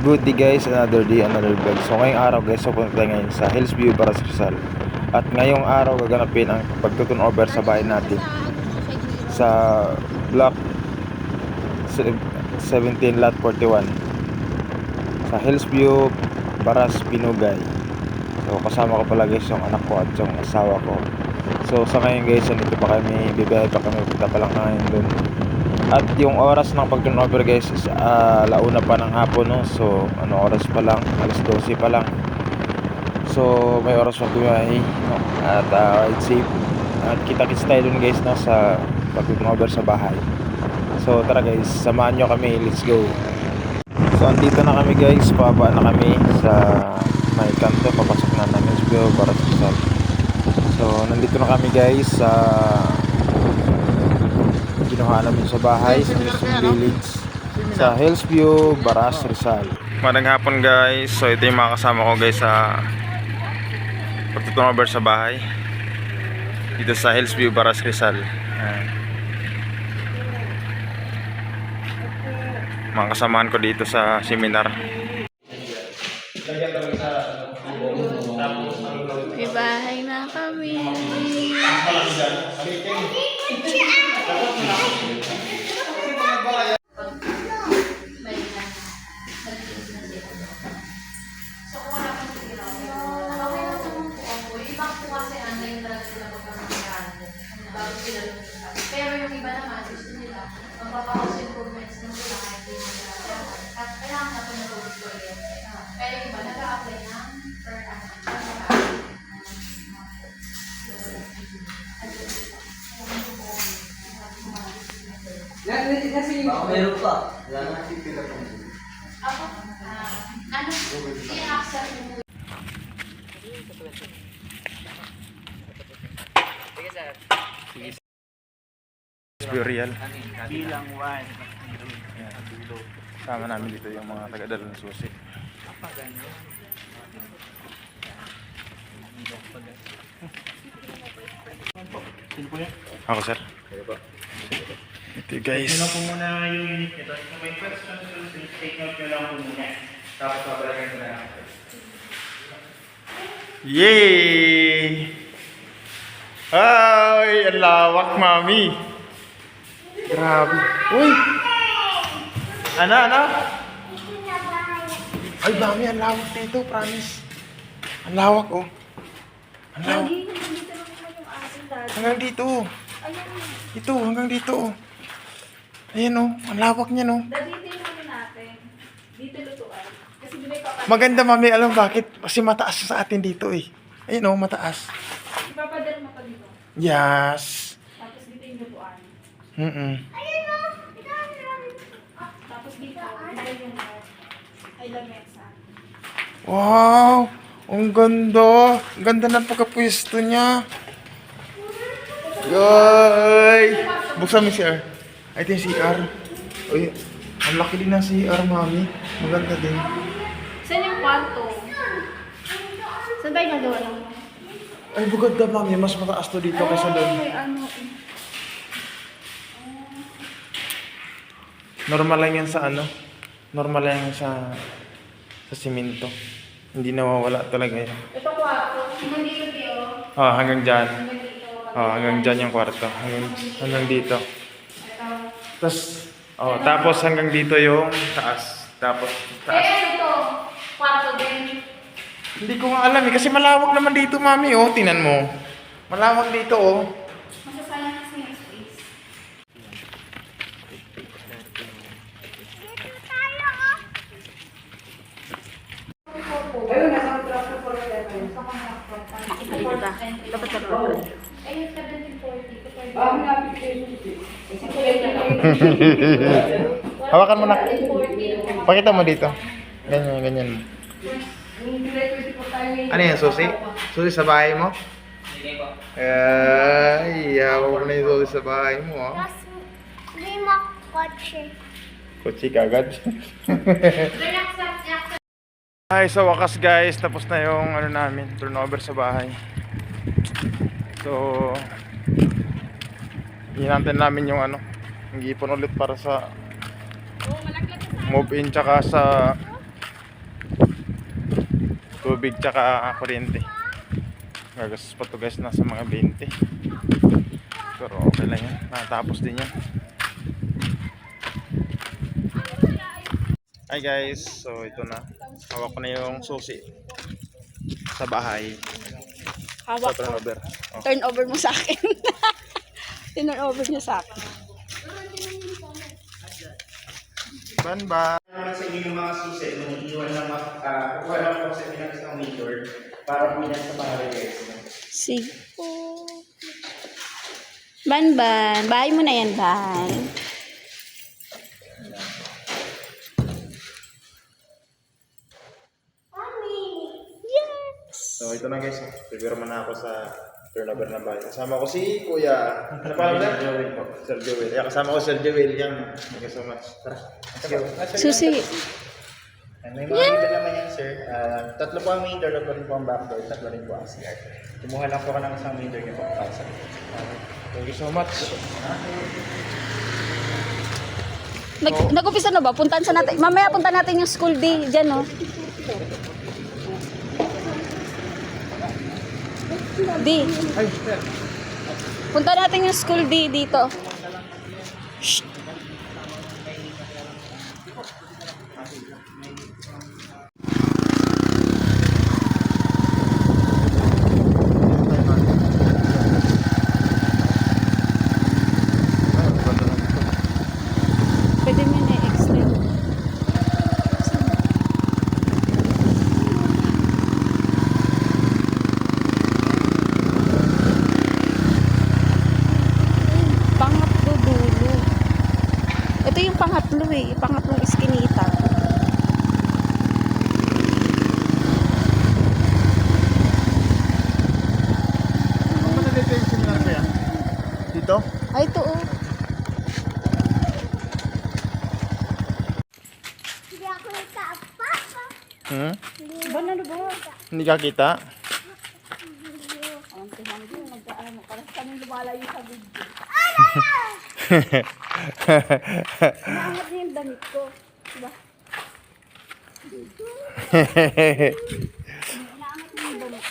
Good day guys, another day, another vlog. So ngayong araw guys, so punta tayo ngayon sa Hillsview, Baras, Rizal. At ngayong araw gaganapin ang pagtuturnover sa bahay natin sa block 17 lot 41 sa Hillsview, Baras, Pinugay. So kasama ko pala guys yung anak ko at yung asawa ko. So sa ngayon guys, nandito pa kami, bibiyahe pa kami, punta pa lang ngayon dun. At yung oras ng pag-turnover guys is launa pa ng hapon, no? So ano oras pa lang, alas 12 pa lang. So may oras pa bumiyahe, no? At it's safe. At kita-kits tayo dun guys, no? Sa pag-turnover sa bahay. So tara guys, samahan nyo kami, let's go. So andito na kami guys, pababa na kami sa may kanto, papasok na namin sa Baras, Rizal. So nandito na kami guys sa kinuha namin sa bahay sa Mission Village sa Hillsview, Baras, Rizal. Magandang hapon guys. So ito yung mga kasama ko guys sa pagtuturnover sa bahay dito sa Hillsview, Baras, Rizal. Mga kasamahan ko dito sa seminar. May bahay na kami. Pero yung iba naman, gusto nila, magpapawas improvements ng sila kahit di nila. At kailangan na ito na ulit. Pero yung iba, nag-a-apply ng per annum. Meron pa. Wala na si Pila pa. Ako, ano, i-accept mo po. Hillsview Real. Bilang 1. Sama namin dito yung mga taga-dala ng susi. Ako sir. Ito guys. Ito po muna yung unit nito. Kung may questions, please take note nyo lang po muna. Tapos pabalagan ko na. Yay! Ay, ang lawak mami. Grabe. Uy! Ano? Ay, mami, ang lawak dito, promise. Ang lawak, oh. Ang lawak. Hanggang dito. Ito, hanggang dito, oh. Ayan, oh. Ang lawak niya, no. Dito yung ano natin. Dito lutuan. Kasi di ba ipapadala? Maganda, mami. Alam bakit? Kasi mataas sa atin dito, eh. Ayan, oh, mataas. Ipapadala mo pa dito. Yes. Tapos dito yung lutuan. Tapos dito, dahil yung ay lamesa. Wow! Ang ganda! Ang ganda ng pagkapwesto niya. Yay! Buksan mo yung CR. Ay, ito yung CR. Uy, ang laki din ng CR, mami. Maganda din. Saan yung kwarto? Saan tayo nagawa lang? Ay, bugad na, mami. Mas mataas to dito kaysa doon. May ano. Normal lang yan sa ano? Normal lang yan sa simento. Hindi nawawala talaga yan. Ito kwarto. Hindi yung dito. Hanggang dyan. Hanggang dito. Hanggang dyan yung kwarto. Hanggang dito. Ito. Tapos hanggang dito yung taas. Tapos taas. Ito. Kwarto din. Hindi ko nga alam eh. Kasi malawak naman dito, mami. Oh, tinan mo. Malawak dito, oh. Masasayang kasi yung space. Dapat sa Ayun, 1740. Hawakan mo na. Pakita mo dito. Ganyan, ganyan. Ano yan, susi? Susi sa bahay mo? Ay, hawak mo na yung susi sa bahay mo, oh. Lima kotse. Kutsi kagad. Ay, sa wakas guys, tapos na yung ano namin, turnover sa bahay. So, hinantay namin yung ano, yung ipon ulit para sa move in tsaka sa tubig tsaka kuryente. Gagastos pa to guys na sa mga 20. Pero okay lang yan. Natapos din yan. Hi guys, so ito na. Hawak ko na yung susi sa bahay. Hawak Sa ko. turnover. Oh. Turn over mo sa akin. Turn over niya sa akin. Banba. Naman sa inyo yung mga susi, nung iwan lang, kukuha lang po sa pinag-isang major para po yan sa bahay guys. Sige. Ban. Bahay mo na yan, Ban. So ito na guys, figure mo na ako sa turnover ng bahay. Kasama ko si Kuya. Ano pa lang? Sir Joel po. Sir Joel. Yeah, kasama ko Sir Joel. Yan. Thank you so much. Tara. Let's go. Susi. May mga iba naman yan, sir. Tatlo po ang main door, tatlo rin po ang back door, tatlo rin po ang CR. Kumuha lang po ka ng isang main door niyo po kapasa. Thank you so much. Nag-umpisa na ba? Puntahan sa natin. Mamaya punta natin yung school day. Diyan, no? Di. Punta natin yung school day dito. Shh. Pwede mo na i-extend. Pangatlo dulo. Ito yung pangatlo eh. Pangatlong iskinita. Ano ba na-dito yung seminar ko yan? Dito? Ay, ito oh. Hindi ako nagkapapa. Hmm? Ba na ba? Hindi ka kita? Ang tihan ko, nagkaano, parang kami lumalayo sa video. Naangat niya yung damit ko. Diba? Naangat niya yung damit.